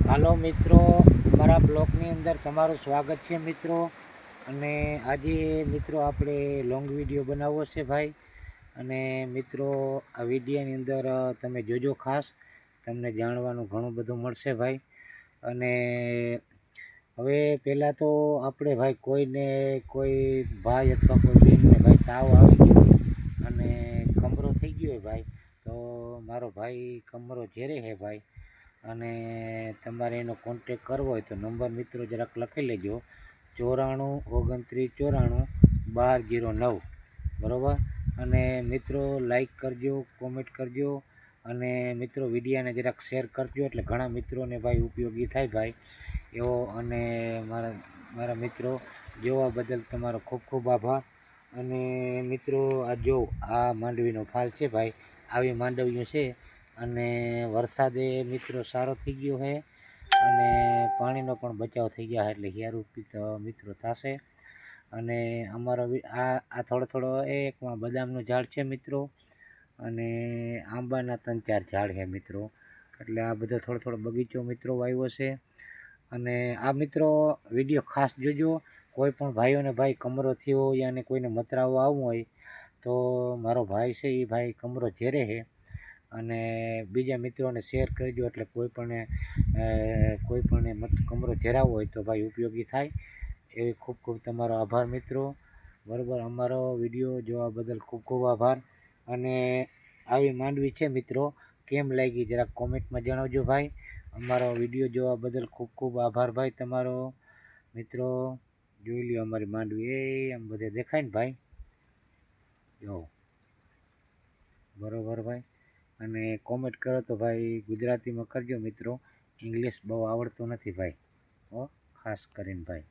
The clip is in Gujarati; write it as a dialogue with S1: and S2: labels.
S1: હાલો મિત્રો, અમારા બ્લોગની અંદર તમારું સ્વાગત છે મિત્રો. અને આજે મિત્રો આપણે લોંગ વિડીયો બનાવવો છે ભાઈ. અને મિત્રો આ વિડીયોની અંદર તમે જોજો, ખાસ તમને જાણવાનું ઘણું બધું મળશે ભાઈ. અને હવે પહેલાં તો આપણે ભાઈ કોઈ ભાઈ અથવા કોઈ બેનને ભાઈ તાવ આવી ગયો અને કમરો થઈ ગયો હોય ભાઈ, તો મારો ભાઈ કમરો ઝેરે છે ભાઈ. અને તમારે એનો કોન્ટેક કરવો હોય તો નંબર મિત્રો જરાક લખી લેજો: 94 29 94 1209, બરાબર. અને મિત્રો લાઈક કરજો, કોમેન્ટ કરજો, અને મિત્રો વિડીયાને જરાક શેર કરજો, એટલે ઘણા મિત્રોને ભાઈ ઉપયોગી થાય ભાઈ એવો. અને મારા મિત્રો જોવા બદલ તમારો ખૂબ ખૂબ આભાર. અને મિત્રો આ માંડવીનો ફાલ છે ભાઈ, આવી માંડવીઓ છે. અને વરસાદે મિત્રો સારો થઈ ગયો છે અને પાણીનો પણ બચાવ થઈ ગયા, એટલે હિયારૂપી તો મિત્રો થશે. અને અમારો આ થોડો એકમાં બદામનું ઝાડ છે મિત્રો, અને આંબાના 3-4 ઝાડ છે મિત્રો. એટલે આ બધો થોડો બગીચો મિત્રો વાવ્યો છે. અને આ મિત્રો વિડીયો ખાસ જોજો. કોઈ પણ ભાઈઓને ભાઈ કમરો થયો હોય અને કોઈને મતરાવો આવવું હોય તો મારો ભાઈ છે એ ભાઈ કમરો ઝેરે છે. અને બીજા મિત્રોને શેર કરજો, એટલે કોઈ પણ કમરો ઝેરાવો હોય તો ભાઈ ઉપયોગી થાય. એવી ખૂબ ખૂબ તમારો આભાર મિત્રો, બરાબર. અમારો વિડીયો જોવા બદલ ખૂબ ખૂબ આભાર. અને આવી માંડવી છે મિત્રો, કેમ લાગી જરાક કોમેન્ટમાં જણાવજો ભાઈ. અમારો વિડીયો જોવા બદલ ખૂબ ખૂબ આભાર ભાઈ તમારો. મિત્રો જોઈ લ્યો અમારી માંડવી, આમ બધે દેખાય ને ભાઈ, જો બરાબર ભાઈ. અને કોમેન્ટ કરો તો ભાઈ ગુજરાતીમાં કરજો મિત્રો, ઇંગ્લિશ બહુ આવડતું નથી ભાઈ, ખાસ કરીને ભાઈ.